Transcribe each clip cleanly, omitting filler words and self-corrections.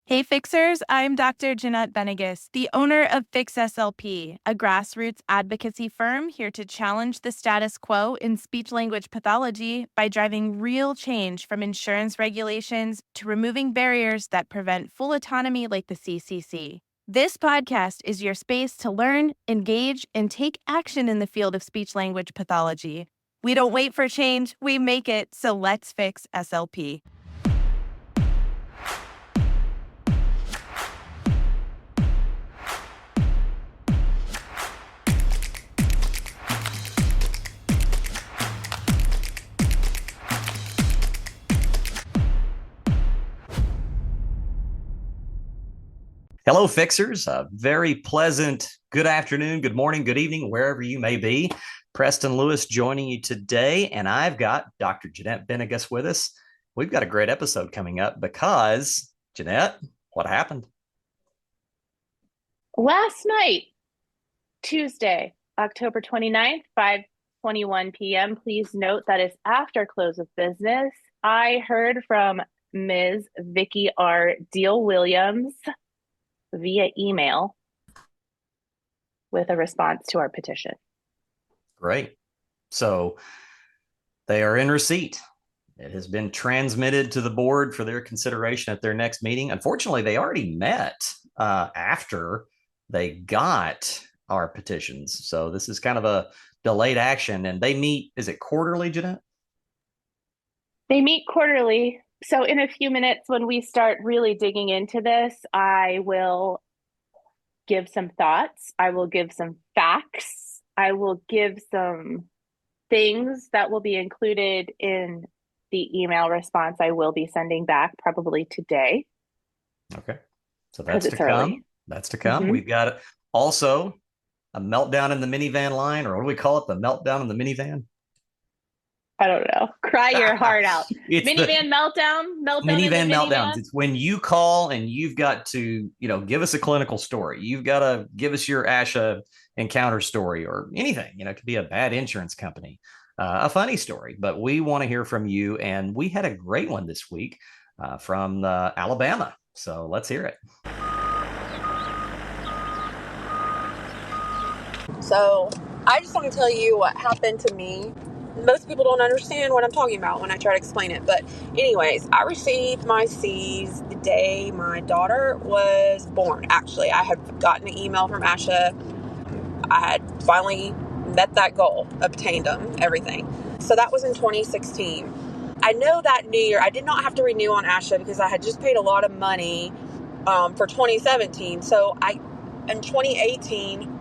Hey Fixers, I'm Dr. Jeanette Benegas, the owner of Fix SLP, a grassroots advocacy firm here to challenge the status quo in speech-language pathology by driving real change from insurance regulations to removing barriers that prevent full autonomy like the CCC. This podcast is your space to learn, engage, and take action in the field of speech-language pathology. We don't wait for change, we make it, so let's fix SLP. Hello, Fixers. A very pleasant good afternoon, good morning, good evening, wherever you may be. Preston Lewis joining you today, and I've got Dr. Jeanette Benegas with us. We've got a great episode coming up because, Jeanette, what happened? Last night, Tuesday, October 29th, 5:21 p.m. Please note that is after close of business. I heard from Ms. Vicky R. Deal Williams via email with a response to our petition. Great. So they are in receipt. It has been transmitted to the board for their consideration at their next meeting. Unfortunately, they already met after they got our petitions. So this is kind of a delayed action, and they meet, is it quarterly, Jeanette? They meet quarterly. So in a few minutes, when we start really digging into this, I will give some thoughts. I will give some facts. I will give some things that will be included in the email response I will be sending back probably today. Okay. So that's to come. Early. That's to come. Mm-hmm. We've got also a meltdown in the minivan line, or what do we call it? The meltdown in the minivan? I don't know. Cry your heart out. Minivan meltdown. Minivan meltdowns. It's when you call and you've got to, give us a clinical story. You've got to give us your ASHA encounter story or anything. It could be a bad insurance company, a funny story, but we want to hear from you. And we had a great one this week from Alabama. So let's hear it. So I just want to tell you what happened to me. Most people don't understand what I'm talking about when I try to explain it. But anyways, I received my C's the day my daughter was born. Actually, I had gotten an email from ASHA. I had finally met that goal, obtained them, everything. So that was in 2016. I know that New Year, I did not have to renew on ASHA because I had just paid a lot of money for 2017. So in 2018,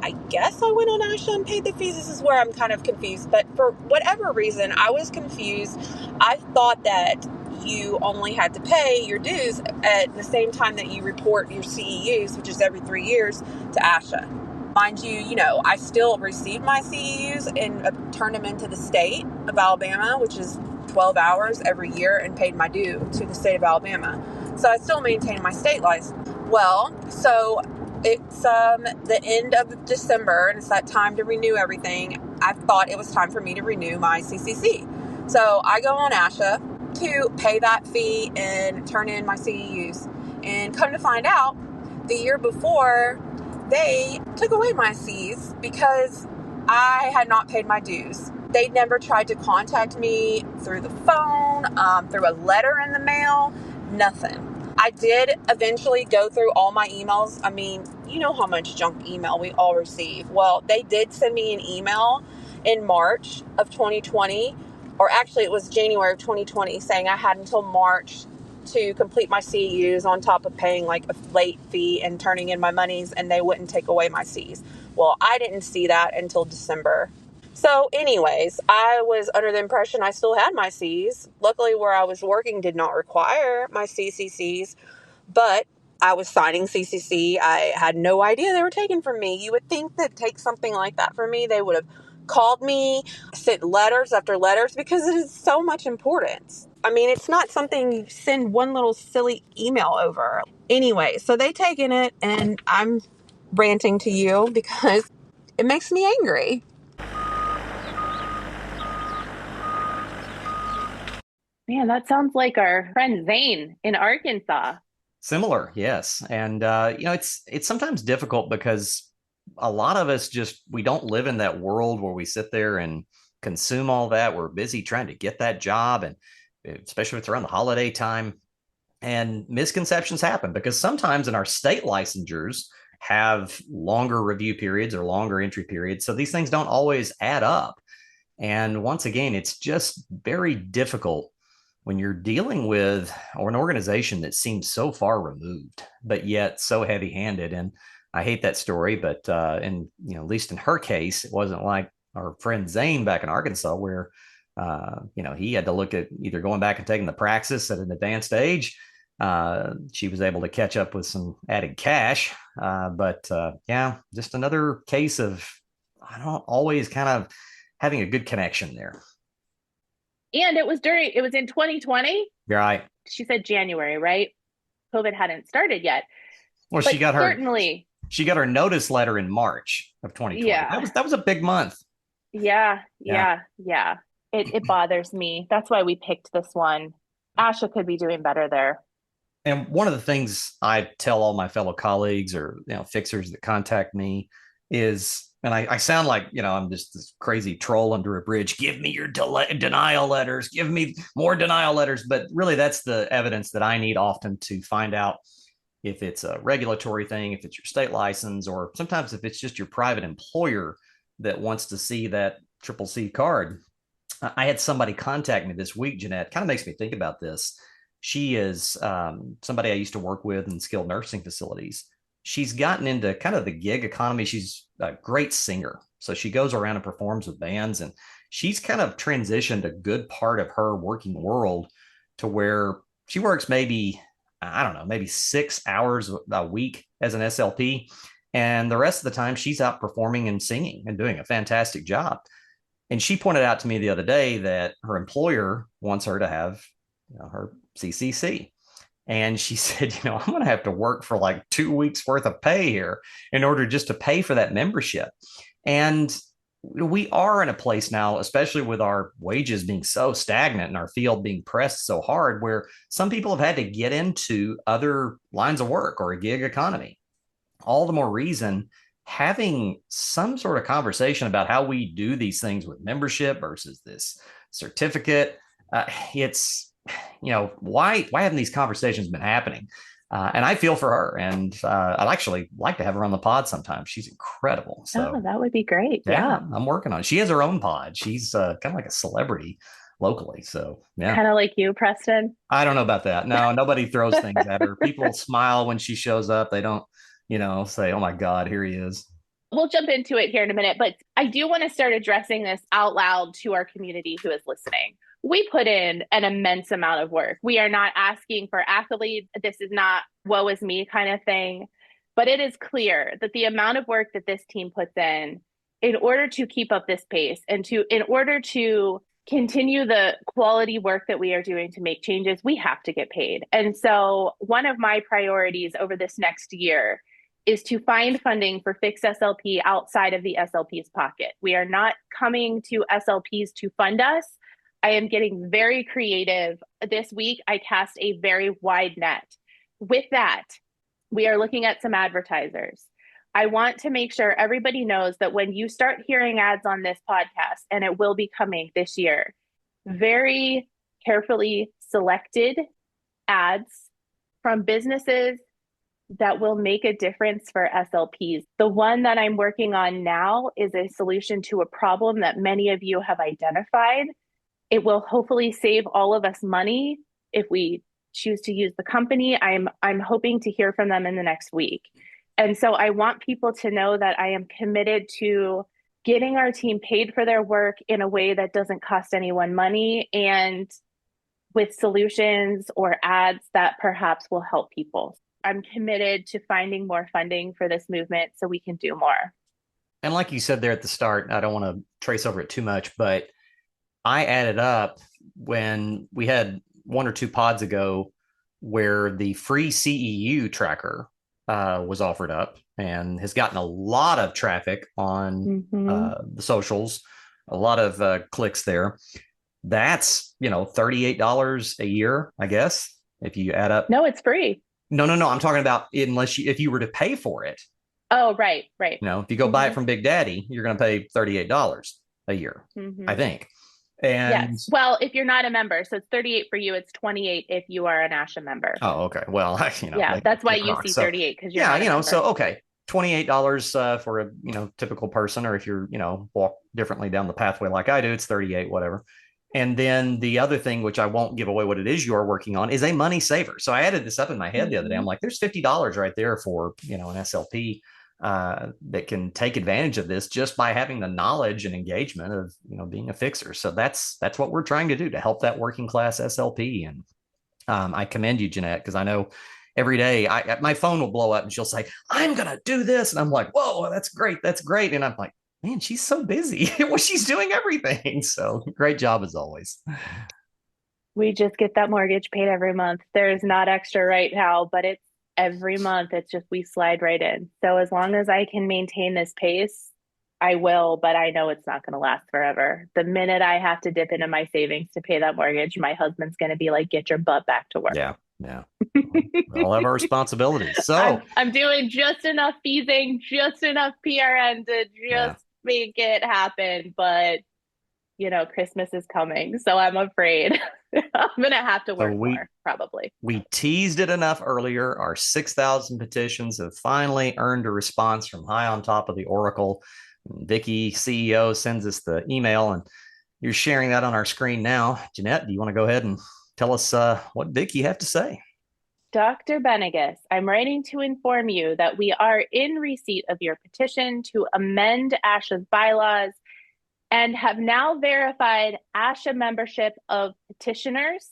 I guess I went on ASHA and paid the fees. This is where I'm kind of confused. But for whatever reason, I was confused. I thought that you only had to pay your dues at the same time that you report your CEUs, which is every 3 years, to ASHA. Mind you, I still received my CEUs and turned them into the state of Alabama, which is 12 hours every year, and paid my due to the state of Alabama. So I still maintain my state license. Well, so it's the end of December, and it's that time to renew everything. I thought it was time for me to renew my CCC. So I go on ASHA to pay that fee and turn in my CEUs. And come to find out, the year before, they took away my Cs because I had not paid my dues. They never tried to contact me through the phone, through a letter in the mail, nothing. I did eventually go through all my emails. I mean, you know how much junk email we all receive. Well, they did send me an email in March of 2020, or actually it was January of 2020, saying I had until March to complete my CEUs on top of paying like a late fee and turning in my monies, and they wouldn't take away my Cs. Well, I didn't see that until December. So anyways, I was under the impression I still had my Cs. Luckily, where I was working did not require my CCCs, but I was signing CCC. I had no idea they were taken from me. You would think that take something like that from me, they would have called me, sent letters after letters, because it is so much importance. I mean, it's not something you send one little silly email over. Anyway, so they taken it, and I'm ranting to you because it makes me angry. Man, that sounds like our friend Zane in Arkansas. Similar, yes. And it's sometimes difficult because a lot of us just we don't live in that world where we sit there and consume all that. We're busy trying to get that job, and especially if it's around the holiday time. And misconceptions happen because sometimes in our state licensures have longer review periods or longer entry periods. So these things don't always add up. And once again, it's just very difficult when you're dealing with or an organization that seems so far removed, but yet so heavy handed. And I hate that story, but at least in her case, it wasn't like our friend Zane back in Arkansas, where he had to look at either going back and taking the praxis at an advanced age. She was able to catch up with some added cash. But just another case of I don't always kind of having a good connection there. And it was in 2020. Right. She said January, right? COVID hadn't started yet. Well, but she got her notice letter in March of 2020. Yeah. That was a big month. Yeah. It bothers me. That's why we picked this one. ASHA could be doing better there. And one of the things I tell all my fellow colleagues or fixers that contact me is, and I sound like I'm just this crazy troll under a bridge. Give me your denial letters. Give me more denial letters. But really, that's the evidence that I need often to find out if it's a regulatory thing, if it's your state license, or sometimes if it's just your private employer that wants to see that triple C card. I had somebody contact me this week, Jeanette. Kind of makes me think about this. She is somebody I used to work with in skilled nursing facilities. She's gotten into kind of the gig economy. She's a great singer. So she goes around and performs with bands, and she's kind of transitioned a good part of her working world to where she works maybe 6 hours a week as an SLP. And the rest of the time she's out performing and singing and doing a fantastic job. And she pointed out to me the other day that her employer wants her to have her CCC. And she said, I'm going to have to work for like 2 weeks worth of pay here in order just to pay for that membership. And we are in a place now, especially with our wages being so stagnant and our field being pressed so hard, where some people have had to get into other lines of work or a gig economy. All the more reason having some sort of conversation about how we do these things with membership versus this certificate. It's why haven't these conversations been happening? And I feel for her, and I'd actually like to have her on the pod sometime. She's incredible. So that would be great. Yeah. I'm working on it. She has her own pod. She's kind of like a celebrity locally. So yeah. Kind of like you, Preston. I don't know about that. No, nobody throws things at her. People smile when she shows up. They don't, say, oh my God, here he is. We'll jump into it here in a minute, but I do want to start addressing this out loud to our community who is listening. We put in an immense amount of work. We are not asking for accolades. This is not woe is me kind of thing, but it is clear that the amount of work that this team puts in order to keep up this pace and in order to continue the quality work that we are doing to make changes, we have to get paid. And so one of my priorities over this next year is to find funding for Fix SLP outside of the SLP's pocket. We are not coming to SLPs to fund us. I am getting very creative. This week, I cast a very wide net. With that, we are looking at some advertisers. I want to make sure everybody knows that when you start hearing ads on this podcast, and it will be coming this year, very carefully selected ads from businesses that will make a difference for SLPs. The one that I'm working on now is a solution to a problem that many of you have identified. It will hopefully save all of us money if we choose to use the company. I'm hoping to hear from them in the next week. And so I want people to know that I am committed to getting our team paid for their work in a way that doesn't cost anyone money and with solutions or ads that perhaps will help people. I'm committed to finding more funding for this movement so we can do more. And like you said there at the start, I don't want to trace over it too much, but I added up when we had 1 or 2 pods ago where the free CEU tracker was offered up and has gotten a lot of traffic on the socials, a lot of clicks there. That's, $38 a year, I guess, if you add up. No, it's free. No, no, no. I'm talking about if you were to pay for it. Oh, right, right. If you go buy it from Big Daddy, you're going to pay $38 a year, I think. And Yes. Well, if you're not a member, so it's 38 for you, it's 28 if you are an ASHA member. oh, okay. Well, Yeah, that's why you see so 38 because you're yeah, not a member. so okay, $28 for a typical person, or if you're walk differently down the pathway like I do, it's 38, whatever. And then the other thing, which I won't give away what it is you're working on, is a money saver. So I added this up in my head the other day. I'm like, there's $50 right there for an SLP that can take advantage of this just by having the knowledge and engagement of being a fixer. So that's what we're trying to do to help that working class SLP. And I commend you, Jeanette, because I know every day my phone will blow up and she'll say, I'm going to do this. And I'm like, whoa, that's great. That's great. And I'm like, man, she's so busy. Well, she's doing everything. So great job as always. We just get that mortgage paid every month. There's not extra right now, but it's every month. It's just we slide right in. So as long as I can maintain this pace, I will, but I know it's not going to last forever. The minute I have to dip into my savings to pay that mortgage, my husband's going to be like, get your butt back to work. Yeah. Yeah. We all have our responsibilities. So I'm doing just enough feesing, just enough PRN to just make it happen. But Christmas is coming, so I'm afraid I'm gonna have to work more, probably. We teased it enough earlier. Our 6,000 petitions have finally earned a response from high on top of the Oracle. Vicki, CEO, sends us the email, and you're sharing that on our screen now. Jeanette, do you want to go ahead and tell us what Vicki have to say? Dr. Benegas, I'm writing to inform you that we are in receipt of your petition to amend ASHA's bylaws and have now verified ASHA membership of petitioners.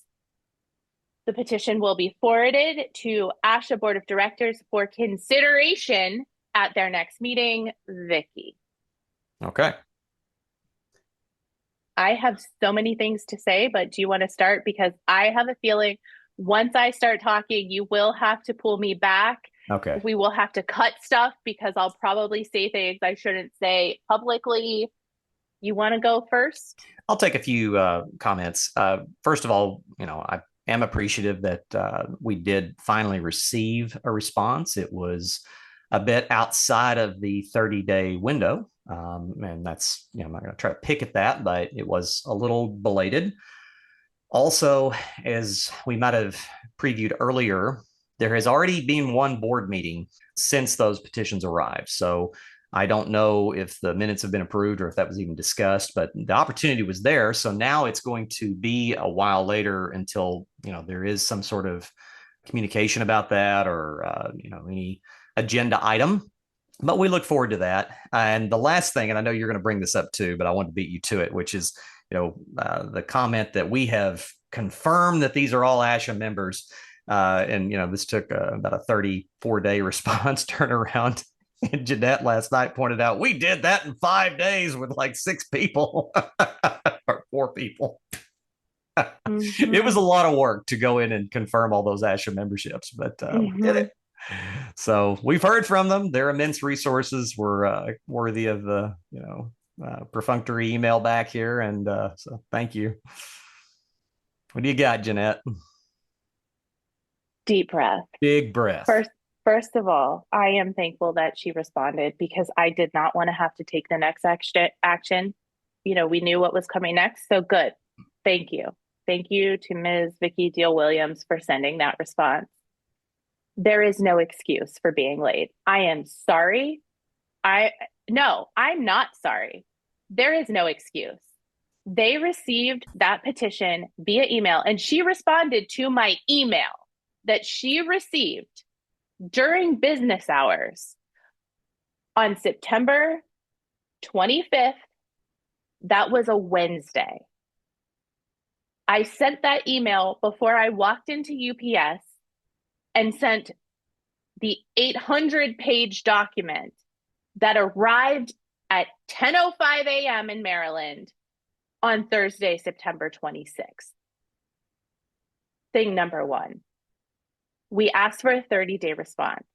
The petition will be forwarded to ASHA Board of Directors for consideration at their next meeting. Vicki. Okay. I have so many things to say, but do you want to start? Because I have a feeling once I start talking, you will have to pull me back. Okay. We will have to cut stuff because I'll probably say things I shouldn't say publicly. You want to go first? I'll take a few comments. First of all, I am appreciative that we did finally receive a response. It was a bit outside of the 30-day window. And that's, I'm not going to try to pick at that, but it was a little belated. Also, as we might have previewed earlier, there has already been one board meeting since those petitions arrived. So I don't know if the minutes have been approved or if that was even discussed, but the opportunity was there. So now it's going to be a while later until, there is some sort of communication about that or, any agenda item. But we look forward to that. And the last thing, and I know you're going to bring this up too, but I want to beat you to it, which is, the comment that we have confirmed that these are all ASHA members. And, this took about a 34-day response turnaround. And Jeanette last night pointed out, we did that in 5 days with like 6 people or 4 people. Mm-hmm. It was a lot of work to go in and confirm all those ASHA memberships, but we did it. So we've heard from them. Their immense resources were worthy of the, perfunctory email back here. And so thank you. What do you got, Jeanette? Deep breath. Big breath. First of all, I am thankful that she responded because I did not want to have to take the next action. We knew what was coming next. So good. Thank you. Thank you to Ms. Vicki Deal-Williams for sending that response. There is no excuse for being late. I am sorry. No, I'm not sorry. There is no excuse. They received that petition via email, and she responded to my email that she received during business hours on September 25th. That was a Wednesday. I sent that email before I walked into UPS and sent the 800-page document that arrived at 10:05 a.m. in Maryland on Thursday, September 26th. Thing number one, we asked for a 30-day response.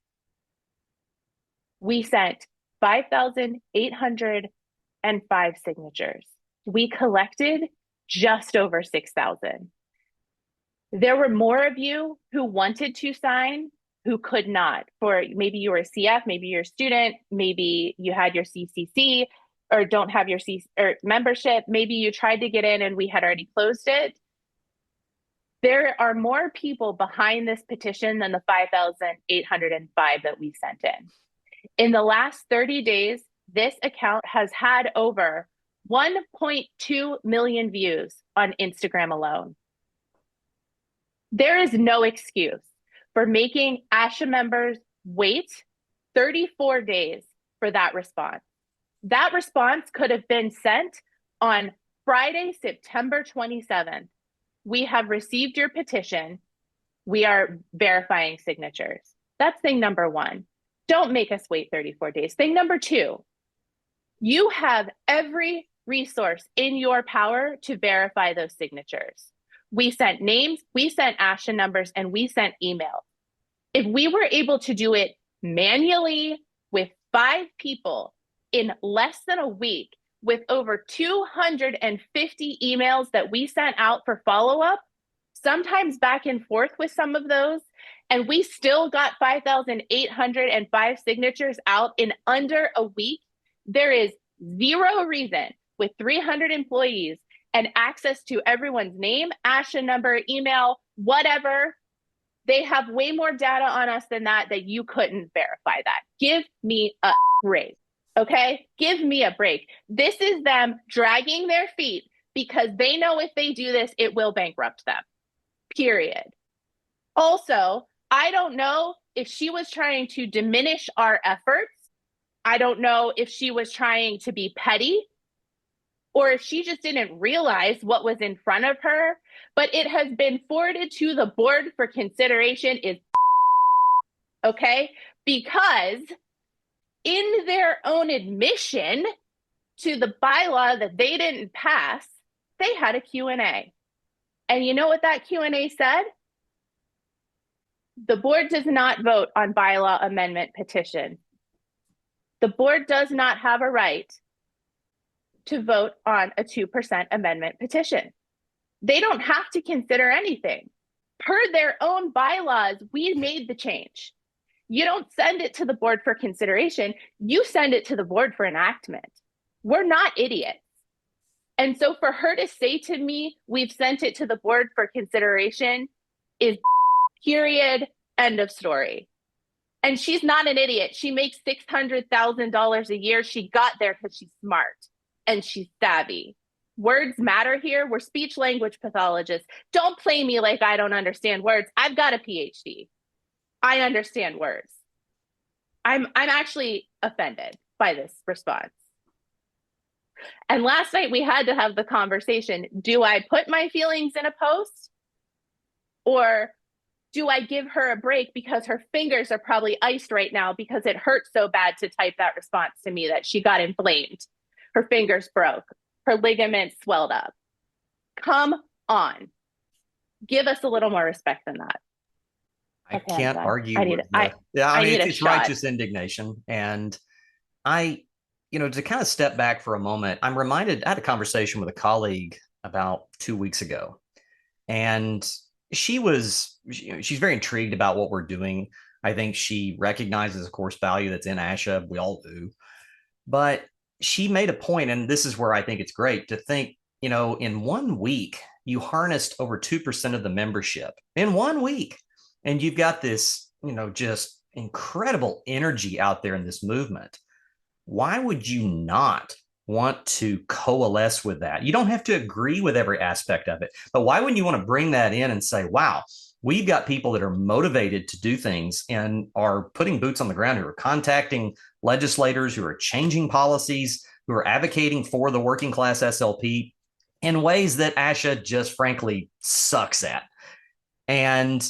We sent 5,805 signatures. We collected just over 6,000. There were more of you who wanted to sign who could not. For maybe you were a CF, maybe you're a student, maybe you had your CCC or don't have your membership. Maybe you tried to get in and we had already closed it. There are more people behind this petition than the 5,805 that we sent in. In the last 30 days, this account has had over 1.2 million views on Instagram alone. There is no excuse for making ASHA members wait 34 days for that response. That response could have been sent on Friday, September 27th. We have received your petition. We are verifying signatures. That's thing number one. Don't make us wait 34 days. Thing number two, you have every resource in your power to verify those signatures. We sent names, we sent ASHA numbers, and we sent emails. If we were able to do it manually with 5 people in less than a week, with over 250 emails that we sent out for follow-up, sometimes back and forth with some of those, and we still got 5,805 signatures out in under a week, there is zero reason with 300 employees and access to everyone's name, ASHA number, email, whatever. They have way more data on us than that you couldn't verify that. Give me a break, okay? Give me a break. This is them dragging their feet because they know if they do this, it will bankrupt them, period. Also, I don't know if she was trying to diminish our efforts. I don't know if she was trying to be petty or if she just didn't realize what was in front of her, but it has been forwarded to the board for consideration is okay? Because in their own admission to the bylaw that they didn't pass, they had a Q&A. And you know what that Q&A said? The board does not vote on bylaw amendment petition. The board does not have a right to vote on a 2% amendment petition. They don't have to consider anything. Per their own bylaws, we made the change. You don't send it to the board for consideration. You send it to the board for enactment. We're not idiots. And so for her to say to me, we've sent it to the board for consideration is period, end of story. And she's not an idiot. She makes $600,000 a year. She got there because she's smart and she's savvy. Words matter here. We're speech language pathologists. Don't play me like I don't understand words. I've got a PhD. I understand words. I'm actually offended by this response. And last night we had to have the conversation. Do I put my feelings in a post? Or do I give her a break because her fingers are probably iced right now because it hurts so bad to type that response to me that she got inflamed. Her fingers broke. Her ligaments swelled up. Come on. Give us a little more respect than that. I can't argue. It's righteous indignation. And to kind of step back for a moment, I'm reminded, I had a conversation with a colleague about 2 weeks ago, and she's very intrigued about what we're doing. I think she recognizes, of course, value that's in ASHA. We all do. But she made a point, and this is where I think it's great to think, in 1 week, you harnessed over 2% of the membership in 1 week. And you've got this, just incredible energy out there in this movement. Why would you not want to coalesce with that? You don't have to agree with every aspect of it, but why wouldn't you want to bring that in and say, wow, we've got people that are motivated to do things and are putting boots on the ground, who are contacting legislators, who are changing policies, who are advocating for the working class SLP in ways that ASHA just frankly sucks at. And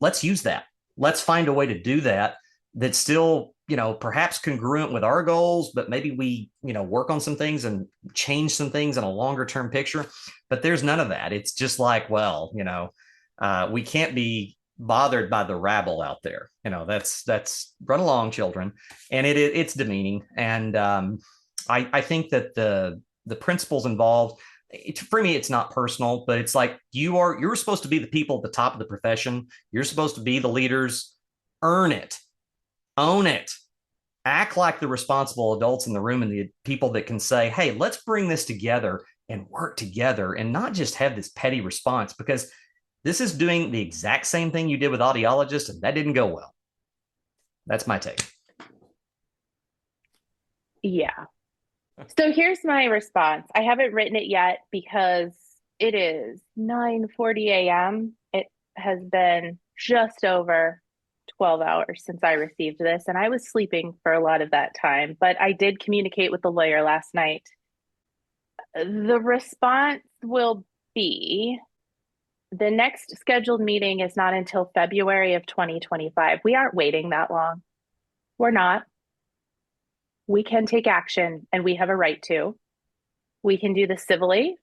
let's use that. Let's find a way to do that that's still, perhaps congruent with our goals, but maybe we, work on some things and change some things in a longer term picture. But there's none of that. It's just like, well, we can't be bothered by the rabble out there. That's run along, children. And it's demeaning. And I think that the principles involved, for me, it's not personal, but it's like you're supposed to be the people at the top of the profession. You're supposed to be the leaders. Earn it, own it, act like the responsible adults in the room and the people that can say, hey, let's bring this together and work together and not just have this petty response, because this is doing the exact same thing you did with audiologists, and that didn't go well. That's my take. Yeah. So here's my response. I haven't written it yet because it is 9:40 a.m. It has been just over 12 hours since I received this, and I was sleeping for a lot of that time, but I did communicate with the lawyer last night. The response will be the next scheduled meeting is not until February of 2025. We aren't waiting that long. We're not. We can take action, and we have a right to. We can do this civilly,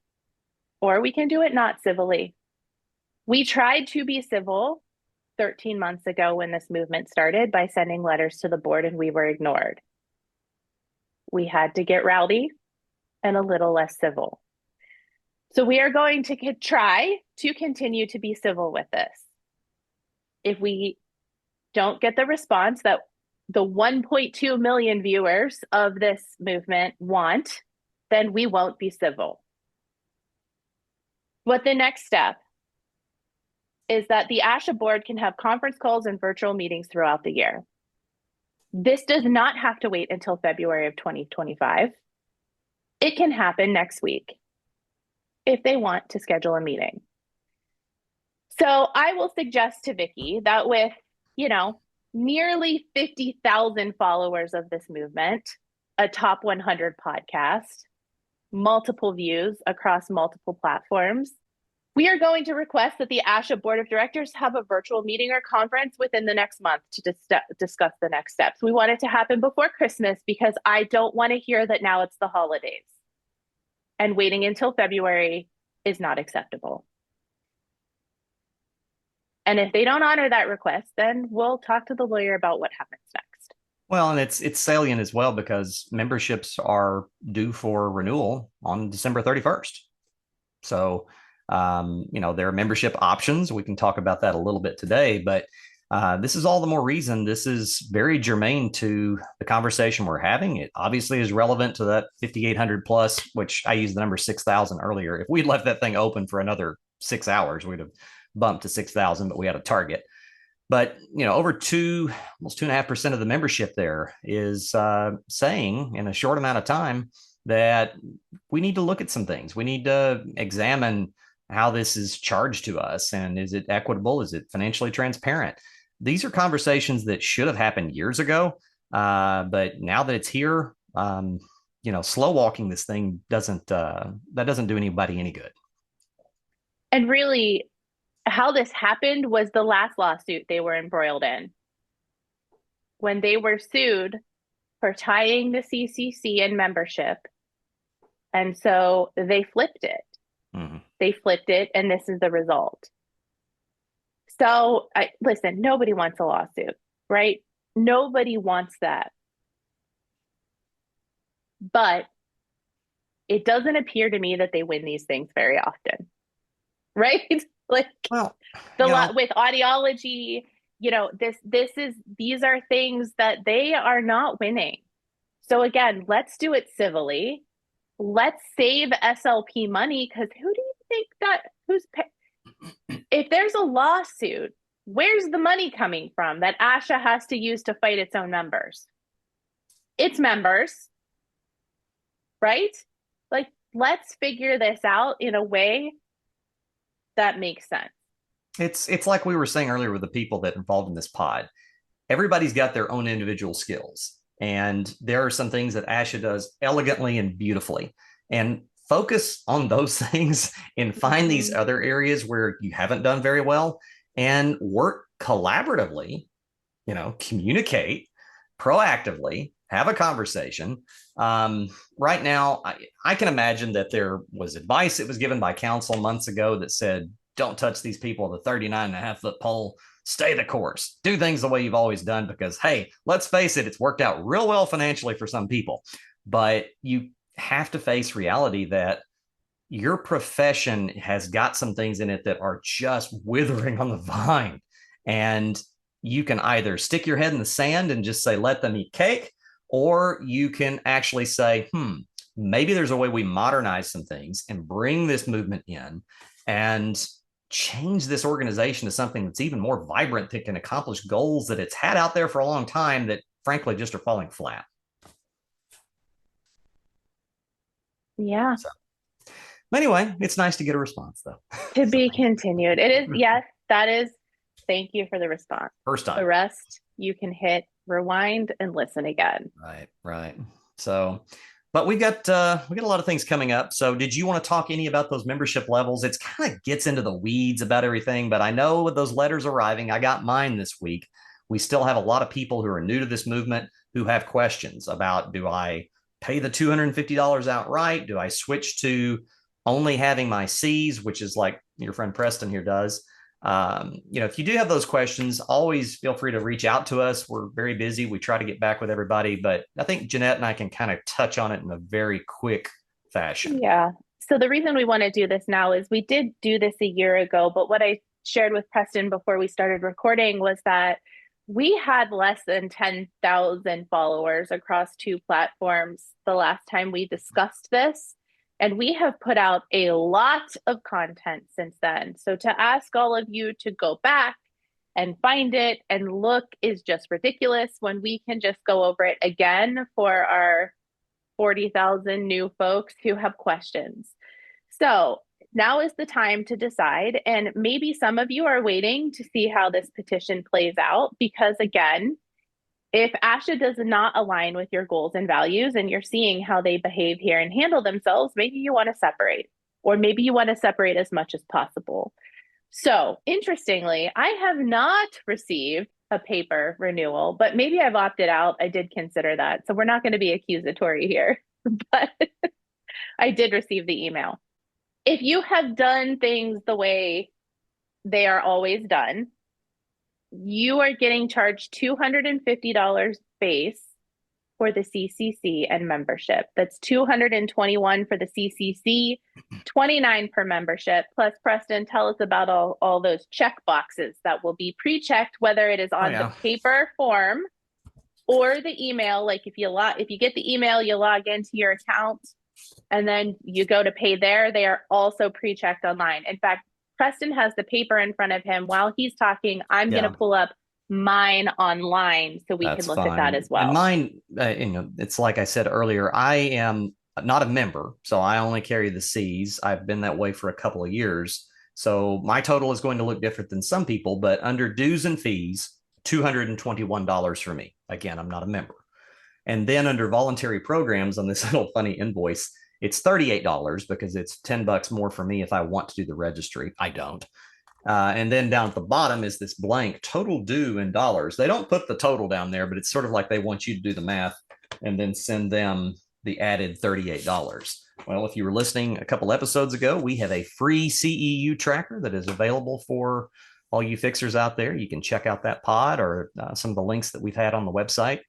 or we can do it not civilly. We tried to be civil 13 months ago when this movement started by sending letters to the board, and we were ignored. We had to get rowdy and a little less civil. So we are going to try to continue to be civil with this. If we don't get the response that the 1.2 million viewers of this movement want, then we won't be civil. What the next step is that the ASHA board can have conference calls and virtual meetings throughout the year. This does not have to wait until February of 2025. It can happen next week if they want to schedule a meeting. So I will suggest to Vicki that with, nearly 50,000 followers of this movement, a top 100 podcast, multiple views across multiple platforms, we are going to request that the ASHA Board of Directors have a virtual meeting or conference within the next month to discuss the next steps. We want it to happen before Christmas because I don't want to hear that now it's the holidays. And waiting until February is not acceptable. And if they don't honor that request, then we'll talk to the lawyer about what happens next. Well, and it's salient as well because memberships are due for renewal on December 31st. So, there are membership options. We can talk about that a little bit today, but this is all the more reason this is very germane to the conversation we're having. It obviously is relevant to that 5,800 plus, which I used the number 6,000 earlier. If we'd left that thing open for another 6 hours, we'd have bumped to 6,000, but we had a target. But, over almost 2.5% of the membership there is saying in a short amount of time that we need to look at some things. We need to examine how this is charged to us. And is it equitable? Is it financially transparent? These are conversations that should have happened years ago. But now that it's here, slow walking this thing doesn't do anybody any good. And really, how this happened was the last lawsuit they were embroiled in. When they were sued for tying the CCC and membership. And so they flipped it. Mm-hmm. They flipped it, and this is the result. So, listen, nobody wants a lawsuit, right? Nobody wants that. But it doesn't appear to me that they win these things very often, right? With audiology, these are things that they are not winning. So again, let's do it civilly. Let's save SLP money, because who do you think if there's a lawsuit, where's the money coming from that ASHA has to use to fight its own members? Its members, right? Let's figure this out in a way that makes sense. It's like we were saying earlier with the people that are involved in this pod. Everybody's got their own individual skills. And there are some things that ASHA does elegantly and beautifully. And focus on those things and find these other areas where you haven't done very well and work collaboratively, communicate proactively, have a conversation. Right now, I can imagine that there was advice that was given by counsel months ago that said, don't touch these people at the 39.5-foot pole. Stay the course. Do things the way you've always done because, hey, let's face it, it's worked out real well financially for some people. But you have to face reality that your profession has got some things in it that are just withering on the vine. And you can either stick your head in the sand and just say, let them eat cake, or you can actually say, maybe there's a way we modernize some things and bring this movement in and change this organization to something that's even more vibrant, that can accomplish goals that it's had out there for a long time that frankly just are falling flat. Yeah. So anyway, it's nice to get a response though. To be continued. It is, yes, that is, thank you for the response. First time. The rest, you can hit rewind and listen again. Right. So, but we got a lot of things coming up. So did you want to talk any about those membership levels? It's kind of gets into the weeds about everything, but I know with those letters arriving, I got mine this week. We still have a lot of people who are new to this movement who have questions about, do I pay the $250 outright? Do I switch to only having my C's, which is like your friend Preston here does? If you do have those questions, always feel free to reach out to us. We're very busy. We try to get back with everybody, but I think Jeanette and I can kind of touch on it in a very quick fashion. Yeah. So the reason we want to do this now is we did do this a year ago, but what I shared with Preston before we started recording was that we had less than 10,000 followers across 2 platforms the last time we discussed this. And we have put out a lot of content since then. So to ask all of you to go back and find it and look is just ridiculous when we can just go over it again for our 40,000 new folks who have questions. So now is the time to decide. And maybe some of you are waiting to see how this petition plays out, because again, if ASHA does not align with your goals and values and you're seeing how they behave here and handle themselves, maybe you want to separate, or maybe you want to separate as much as possible. So interestingly, I have not received a paper renewal, but maybe I've opted out. I did consider that. So we're not going to be accusatory here, but I did receive the email. If you have done things the way they are always done, you are getting charged $250 base for the CCC and membership. That's $221 for the CCC, $29 per membership. Plus, Preston, tell us about all those check boxes that will be pre-checked, whether it is on the paper form or the email. Like if you get the email, you log into your account and then you go to pay there. They are also pre-checked online. In fact, Preston has the paper in front of him. While he's talking, I'm going to pull up mine online so we can look at that as well. And mine, it's like I said earlier, I am not a member, so I only carry the C's. I've been that way for a couple of years. So my total is going to look different than some people, but under dues and fees, $221 for me. Again, I'm not a member. And then under voluntary programs on this little funny invoice, it's $38 because it's $10 more for me if I want to do the registry. I don't. And then down at the bottom is this blank total due in dollars. They don't put the total down there, but it's sort of like they want you to do the math and then send them the added $38. Well, if you were listening a couple episodes ago, we have a free CEU tracker that is available for all you fixers out there. You can check out that pod or some of the links that we've had on the website.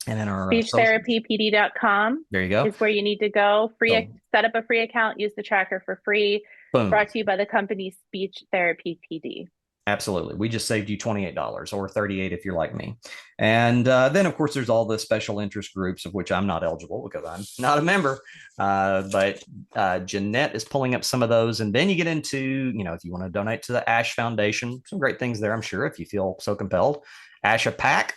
And then our speechtherapypd.com. There you go. Is where you need to go. Set up a free account, use the tracker for free. Boom. Brought to you by the company Speech Therapy PD. Absolutely. We just saved you $28 or $38 if you're like me. And then, of course, there's all the special interest groups of which I'm not eligible because I'm not a member. But Jeanette is pulling up some of those. And then you get into, if you want to donate to the ASHA Foundation, some great things there, I'm sure, if you feel so compelled. ASHA PAC.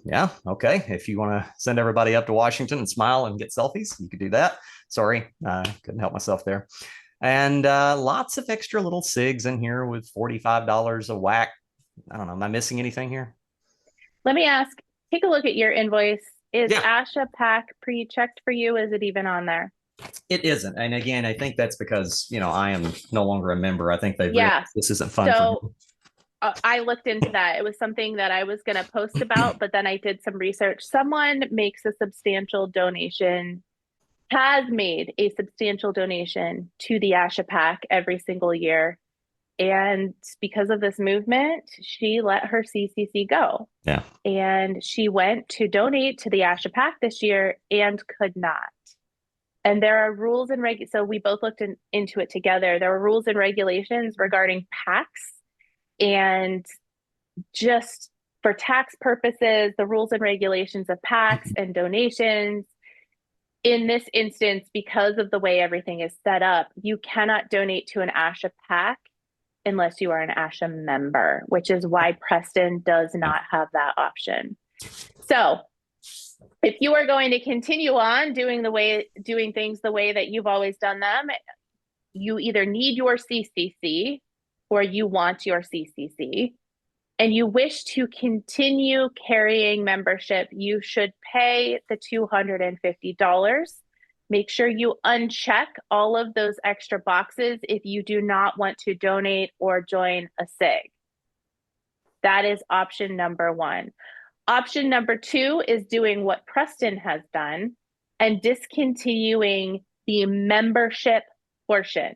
Yeah. Okay. If you want to send everybody up to Washington and smile and get selfies, you could do that. Sorry. Couldn't help myself there. And lots of extra little SIGs in here with $45 a whack. I don't know. Am I missing anything here? Let me ask, take a look at your invoice. Is ASHA PAC pre-checked for you? Is it even on there? It isn't. And again, I think that's because, I am no longer a member. I think they've realized this isn't fun for me. I looked into that. It was something that I was going to post about, but then I did some research. Someone makes a substantial donation, has made a substantial donation to the ASHA PAC every single year. And because of this movement, she let her CCC go. Yeah. And she went to donate to the ASHA PAC this year and could not. And there are rules and so we both looked into it together. There are rules and regulations regarding PACs, and just for tax purposes, the rules and regulations of PACs and donations. In this instance, because of the way everything is set up, you cannot donate to an ASHA PAC unless you are an ASHA member, which is why Preston does not have that option. So if you are going to continue on doing things the way that you've always done them, you either need your CCC or you want your CCC, and you wish to continue carrying membership, you should pay the $250. Make sure you uncheck all of those extra boxes if you do not want to donate or join a SIG. That is option number one. Option number two is doing what Preston has done and discontinuing the membership portion.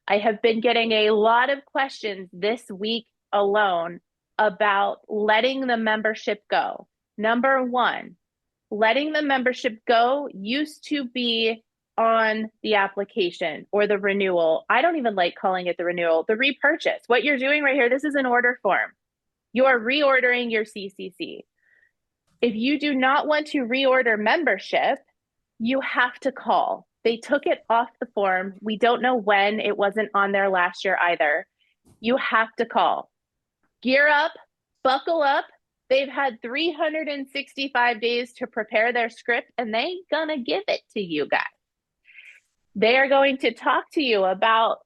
I have been getting a lot of questions this week alone about letting the membership go. Number one, letting the membership go used to be on the application or the renewal. I don't even like calling it the renewal, the repurchase. What you're doing right here, this is an order form. You are reordering your CCC. If you do not want to reorder membership, you have to call. They took it off the form. We don't know when. It wasn't on there last year either. You have to call. Gear up, buckle up. They've had 365 days to prepare their script, and they ain't gonna give it to you guys. They are going to talk to you about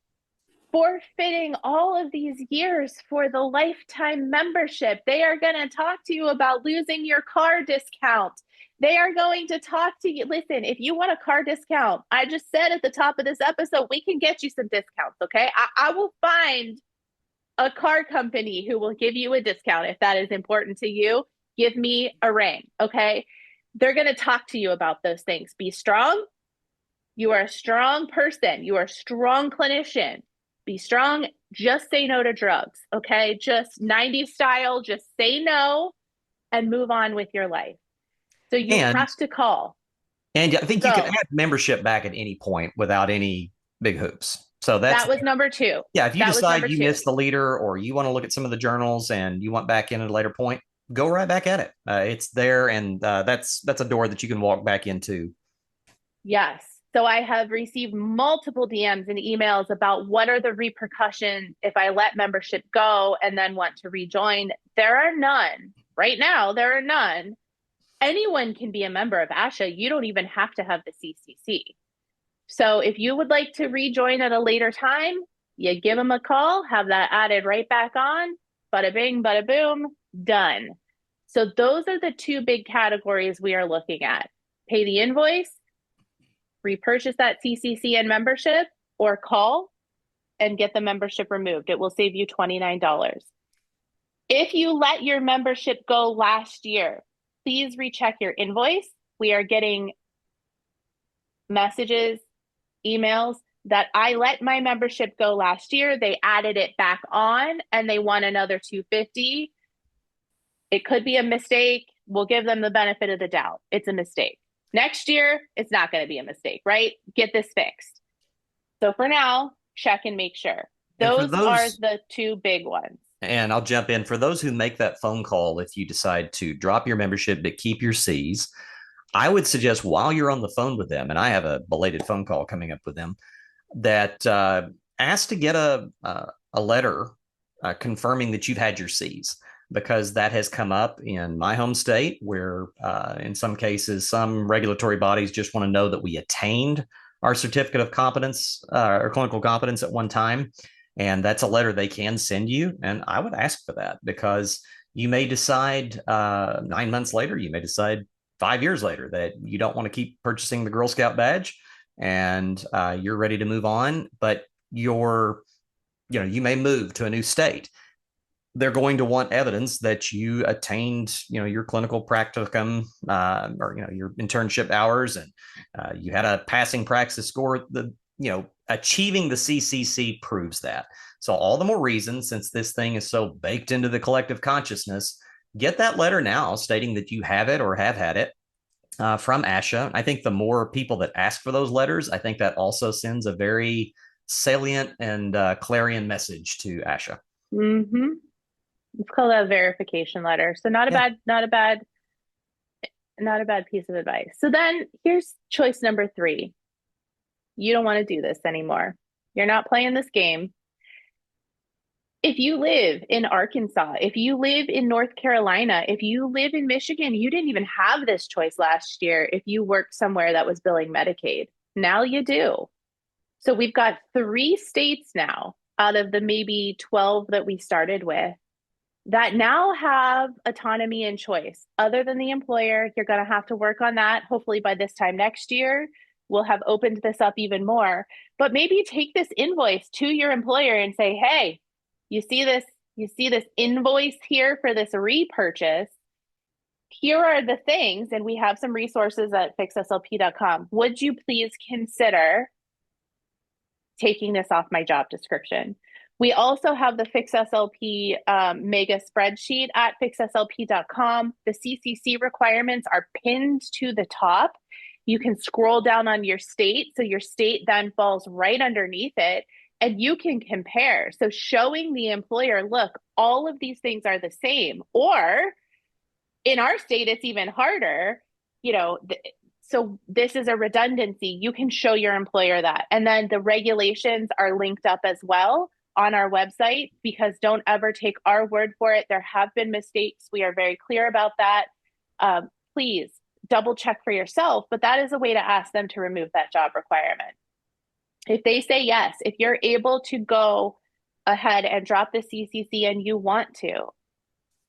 forfeiting all of these years for the lifetime membership. They are going to talk to you about losing your car discount. They are going to talk to you. Listen, if you want a car discount, I just said at the top of this episode, we can get you some discounts, okay? I will find a car company who will give you a discount. If that is important to you, give me a ring, okay? They're going to talk to you about those things. Be strong. You are a strong person. You are a strong clinician. Be strong. Just say no to drugs, okay? Just 90s style, just say no and move on with your life. So you have to call. And I think you can add membership back at any point without any big hoops. So that was number two. Yeah, if you decide you missed the leader or you want to look at some of the journals and you want back in at a later point, go right back at it. It's there, and that's a door that you can walk back into. Yes. So I have received multiple DMs and emails about what are the repercussions if I let membership go and then want to rejoin. There are none. Right now, there are none. Anyone can be a member of ASHA. You don't even have to have the CCC. So if you would like to rejoin at a later time, you give them a call, have that added right back on, bada bing, bada boom, done. So those are the two big categories we are looking at. Pay the invoice, repurchase that CCC and membership, or call and get the membership removed. It will save you $29. If you let your membership go last year, please recheck your invoice. We are getting messages, emails that I let my membership go last year. They added it back on and they want another $250. It could be a mistake. We'll give them the benefit of the doubt. It's a mistake. Next year, it's not going to be a mistake, right? Get this fixed. So for now, check and make sure. Those are the two big ones. And I'll jump in. For those who make that phone call, if you decide to drop your membership but keep your Cs, I would suggest while you're on the phone with them, and I have a belated phone call coming up with them, that ask to get a letter confirming that you've had your Cs, because that has come up in my home state where in some cases, some regulatory bodies just want to know that we attained our certificate of competence or clinical competence at one time. And that's a letter they can send you. And I would ask for that, because you may decide 9 months later, you may decide 5 years later that you don't want to keep purchasing the Girl Scout badge and you're ready to move on, but you may move to a new state. They're going to want evidence that you attained, your clinical practicum or, your internship hours, and you had a passing praxis score. Achieving the CCC proves that. So all the more reason, since this thing is so baked into the collective consciousness, get that letter now stating that you have it or have had it, from ASHA. I think the more people that ask for those letters, I think that also sends a very salient and clarion message to ASHA. Mm-hmm. It's called a verification letter. So Yeah. not a bad piece of advice. So then here's choice number 3. You don't want to do this anymore. You're not playing this game. If you live in Arkansas, if you live in North Carolina, if you live in Michigan, you didn't even have this choice last year if you worked somewhere that was billing Medicaid. Now you do. So we've got 3 states now out of the maybe 12 that we started with that now have autonomy and choice. Other than the employer, you're going to have to work on that. Hopefully by this time next year, we'll have opened this up even more. But maybe take this invoice to your employer and say, hey, you see this invoice here for this repurchase. Here are the things, and we have some resources at fixslp.com. Would you please consider taking this off my job description? We also have the FixSLP mega spreadsheet at fixslp.com. The CCC requirements are pinned to the top. You can scroll down on your state, so your state then falls right underneath it, and you can compare. So showing the employer, look, all of these things are the same. Or in our state, it's even harder, so this is a redundancy. You can show your employer that. And then the regulations are linked up as well on our website, because don't ever take our word for it. There have been mistakes. We are very clear about that. Please double check for yourself, but that is a way to ask them to remove that job requirement. If they say yes, if you're able to go ahead and drop the CCC and you want to,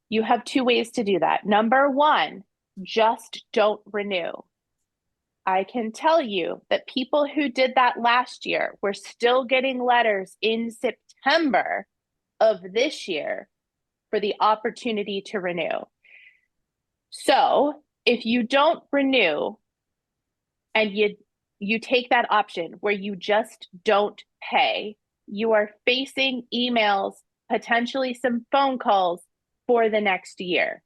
you have 2 ways to do that. Number 1, just don't renew. I can tell you that people who did that last year were still getting letters in September of this year for the opportunity to renew. So if you don't renew and you take that option where you just don't pay, you are facing emails, potentially some phone calls for the next year.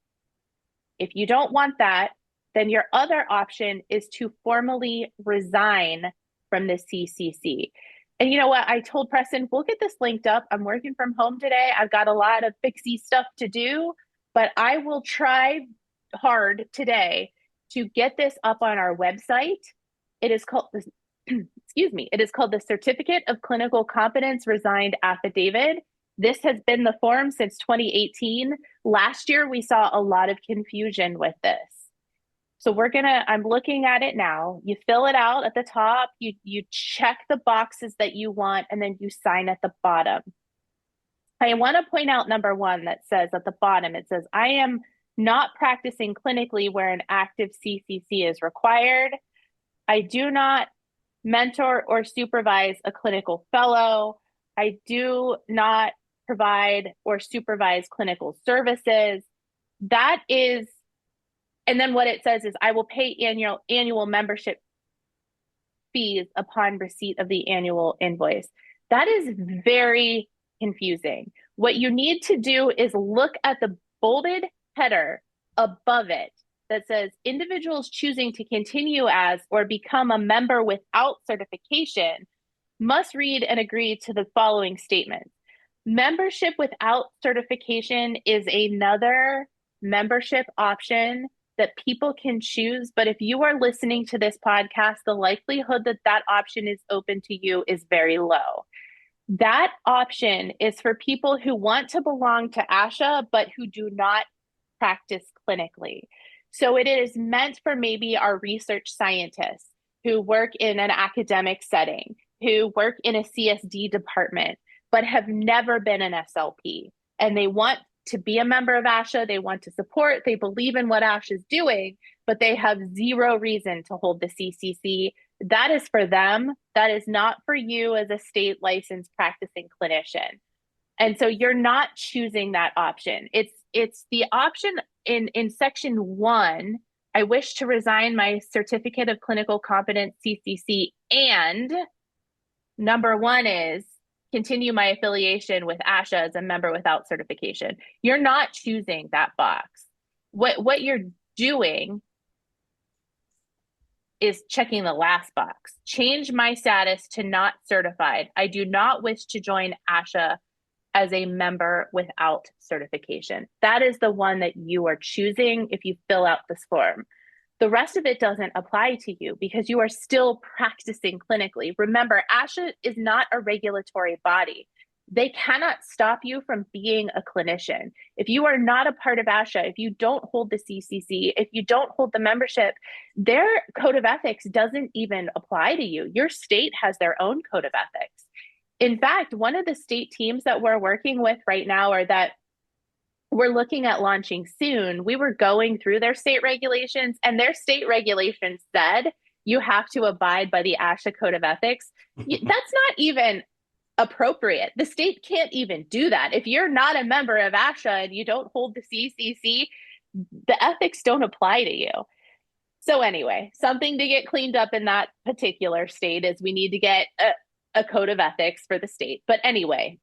If you don't want that, then your other option is to formally resign from the CCC. And you know what? I told Preston, we'll get this linked up. I'm working from home today. I've got a lot of fixie stuff to do, but I will try hard today to get this up on our website. It is called this, excuse me, it is called the Certificate of Clinical Competence Resigned Affidavit. This has been the form since 2018. Last year, we saw a lot of confusion with this. So I'm looking at it now. You fill it out at the top, you check the boxes that you want, and then you sign at the bottom. I want to point out number 1 that says at the bottom, it says, I am not practicing clinically where an active CCC is required. I do not mentor or supervise a clinical fellow. I do not provide or supervise clinical services. That is, and then what it says is, I will pay annual membership fees upon receipt of the annual invoice. That is very confusing. What you need to do is look at the bolded header above it that says individuals choosing to continue as or become a member without certification must read and agree to the following statements. Membership without certification is another membership option that people can choose. But if you are listening to this podcast, the likelihood that that option is open to you is very low. That option is for people who want to belong to ASHA, but who do not practice clinically. So it is meant for maybe our research scientists who work in an academic setting, who work in a CSD department, but have never been an SLP. And they want to be a member of ASHA, they want to support, they believe in what ASHA is doing, but they have zero reason to hold the CCC. That is for them. That is not for you as a state licensed practicing clinician. And so you're not choosing that option. It's the option in section 1. I wish to resign my certificate of clinical competence CCC, and number 1 is continue my affiliation with ASHA as a member without certification. You're not choosing that box. What you're doing is checking the last box. Change my status to not certified. I do not wish to join ASHA as a member without certification. That is the one that you are choosing if you fill out this form. The rest of it doesn't apply to you because you are still practicing clinically. Remember, ASHA is not a regulatory body. They cannot stop you from being a clinician. If you are not a part of ASHA, if you don't hold the CCC, if you don't hold the membership, their code of ethics doesn't even apply to you. Your state has their own code of ethics. In fact, one of the state teams that we're working with right now, or that we're looking at launching soon, we were going through their state regulations, and their state regulations said you have to abide by the ASHA code of ethics. That's not even appropriate. The state can't even do that. If you're not a member of ASHA and you don't hold the CCC, the ethics don't apply to you. So anyway, something to get cleaned up in that particular state is we need to get a code of ethics for the state. But anyway,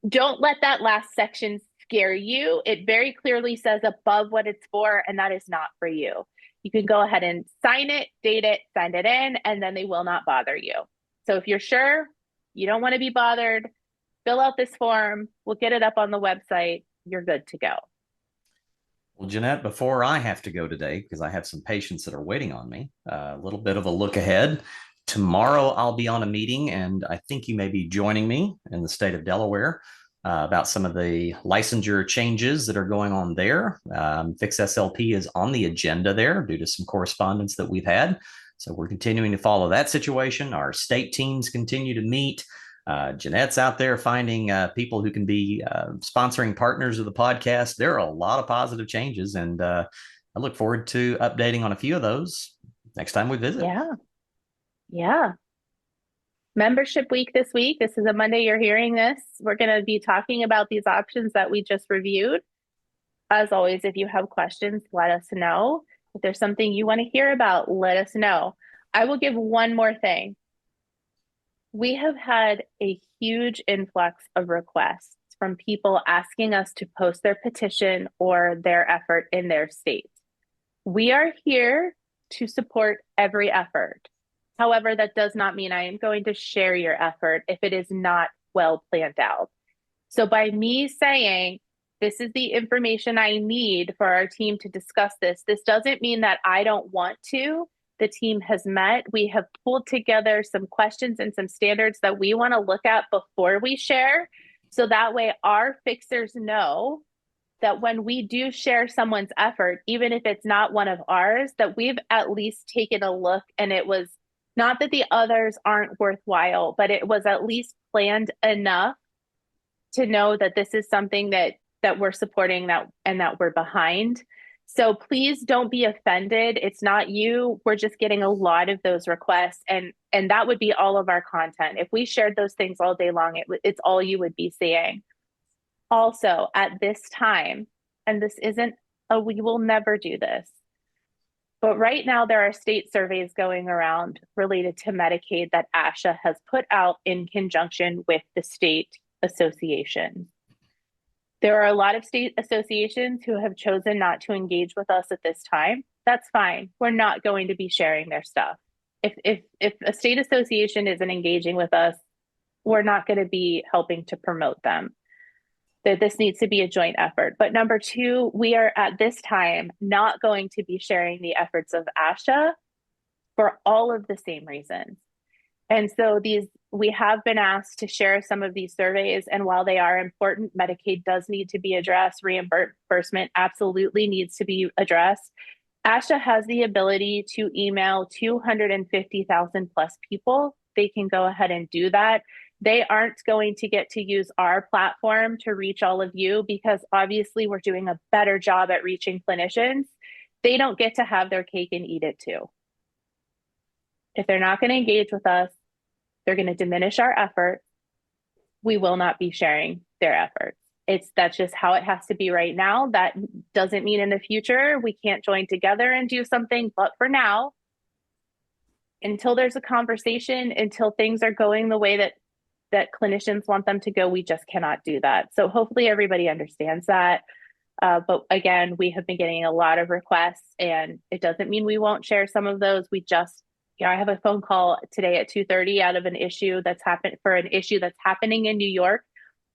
don't let that last section scare you. It very clearly says above what it's for, and that is not for you. You can go ahead and sign it, date it, send it in, and then they will not bother you. So if you're sure you don't want to be bothered, fill out this form. We'll get it up on the website. You're good to go. Well, Jeanette, before I have to go today, because I have some patients that are waiting on me, a little bit of a look ahead. Tomorrow, I'll be on a meeting, and I think you may be joining me in the state of Delaware about some of the licensure changes that are going on there. Fix SLP is on the agenda there due to some correspondence that we've had. So we're continuing to follow that situation. Our state teams continue to meet. Jeanette's out there finding people who can be sponsoring partners of the podcast. There are a lot of positive changes, and I look forward to updating on a few of those next time we visit. Yeah. Membership week this week. This is a Monday you're hearing this. We're going to be talking about these options that we just reviewed. As always, if you have questions, let us know. If there's something you want to hear about, let us know. I will give one more thing. We have had a huge influx of requests from people asking us to post their petition or their effort in their state. We are here to support every effort. However, that does not mean I am going to share your effort if it is not well planned out. So by me saying, this is the information I need for our team to discuss this, this doesn't mean that I don't want to. The team has met. We have pulled together some questions and some standards that we want to look at before we share. So that way our fixers know that when we do share someone's effort, even if it's not one of ours, that we've at least taken a look, and it was not that the others aren't worthwhile, but it was at least planned enough to know that this is something that we're supporting and that we're behind. So please don't be offended. It's not you. We're just getting a lot of those requests, and that would be all of our content. If we shared those things all day long, it's all you would be seeing. Also, at this time, and this isn't we will never do this, but right now there are state surveys going around related to Medicaid that ASHA has put out in conjunction with the state association. There are a lot of state associations who have chosen not to engage with us at this time. That's fine. We're not going to be sharing their stuff. If a state association isn't engaging with us, we're not going to be helping to promote them. That this needs to be a joint effort. But number two, we are at this time not going to be sharing the efforts of ASHA for all of the same reasons. And so we have been asked to share some of these surveys, and while they are important, Medicaid does need to be addressed. Reimbursement absolutely needs to be addressed. ASHA has the ability to email 250,000 plus people. They can go ahead and do that. They aren't going to get to use our platform to reach all of you because obviously we're doing a better job at reaching clinicians. They don't get to have their cake and eat it too. If they're not going to engage with us, they're going to diminish our effort. We will not be sharing their efforts. That's just how it has to be right now. That doesn't mean in the future we can't join together and do something. But for now, until there's a conversation, until things are going the way that clinicians want them to go, we just cannot do that. So hopefully everybody understands that. But again, we have been getting a lot of requests, and it doesn't mean we won't share some of those. We just Yeah, I have a phone call today at 2:30 out of an issue that's happening in New York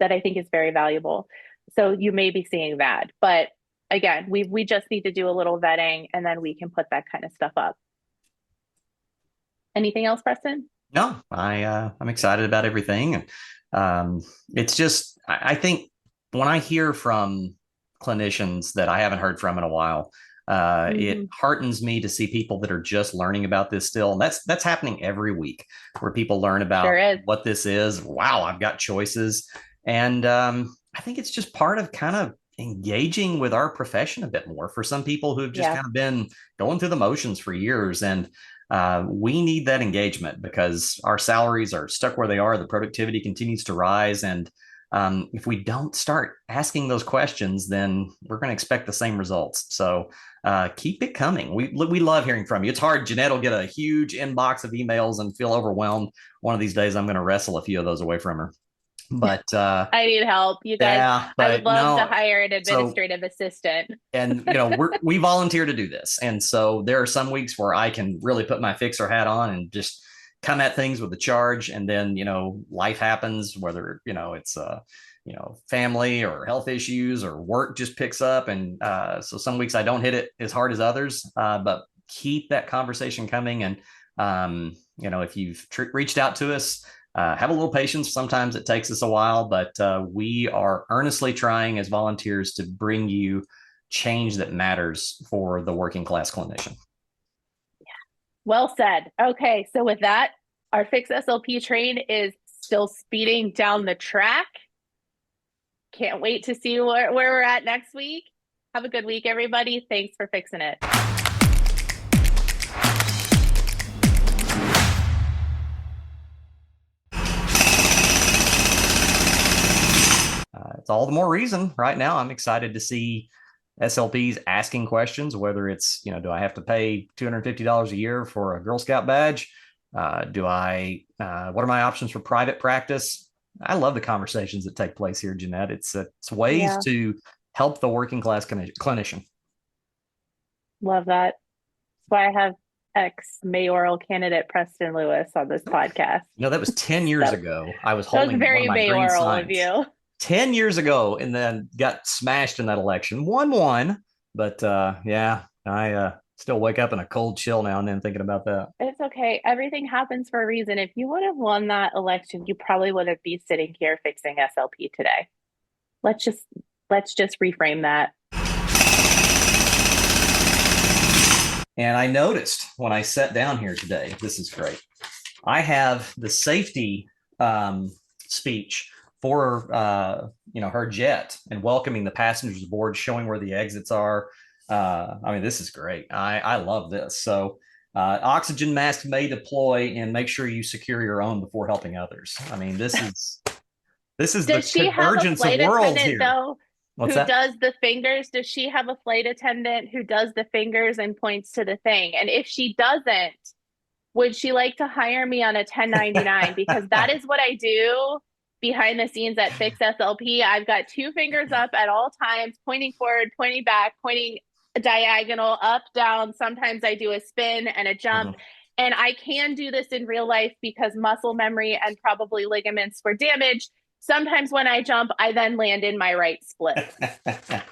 that I think is very valuable. So you may be seeing that. But again, we just need to do a little vetting and then we can put that kind of stuff up. Anything else, Preston? No, I'm excited about everything, and it's just I think when I hear from clinicians that I haven't heard from in a while, it heartens me to see people that are just learning about this still, and that's happening every week, where people learn about Sure is. what this is. Wow, I've got choices, and I think it's just part of kind of engaging with our profession a bit more for some people who've just kind of been going through the motions for years, and we need that engagement because our salaries are stuck where they are. The productivity continues to rise. And if we don't start asking those questions, then we're going to expect the same results. So keep it coming. We love hearing from you. It's hard. Jeanette will get a huge inbox of emails and feel overwhelmed. One of these days, I'm going to wrestle a few of those away from her. But I need help, you guys. yeah, I would love to hire an administrative assistant. And we volunteer to do this, and so there are some weeks where I can really put my fixer hat on and just come at things with a charge. And then life happens, whether it's family or health issues or work just picks up, and so some weeks I don't hit it as hard as others. But keep that conversation coming, and if you've reached out to us. Have a little patience. Sometimes it takes us a while, but we are earnestly trying as volunteers to bring you change that matters for the working class clinician. Yeah. Well said. Okay, so with that, our Fix SLP train is still speeding down the track. Can't wait to see where we're at next week. Have a good week, everybody. Thanks for fixing it. It's all the more reason right now. I'm excited to see SLPs asking questions, whether it's, do I have to pay $250 a year for a Girl Scout badge? What are my options for private practice? I love the conversations that take place here, Jeanette. It's ways to help the working class clinician. Love that. That's why I have ex-mayoral candidate Preston Lewis on this podcast. That was 10 years ago. I was holding very one of my mayoral green signs. of you. 10 years ago, and then got smashed in that election. 1-1. But I still wake up in a cold chill now and then thinking about that. It's okay. Everything happens for a reason. If you would have won that election, you probably wouldn't be sitting here fixing SLP today. Let's just reframe that. And I noticed when I sat down here today, this is great. I have the safety speech for her jet and welcoming the passengers aboard, showing where the exits are. This is great. I love this. So oxygen mask may deploy, and make sure you secure your own before helping others. This is the convergence of worlds here. Does the fingers? Does she have a flight attendant who does the fingers and points to the thing? And if she doesn't, would she like to hire me on a 1099? Because that is what I do behind the scenes at Fix SLP. I've got 2 fingers up at all times, pointing forward, pointing back, pointing diagonal, up, down. Sometimes I do a spin and a jump. And I can do this in real life because muscle memory and probably ligaments were damaged. Sometimes when I jump, I then land in my right split.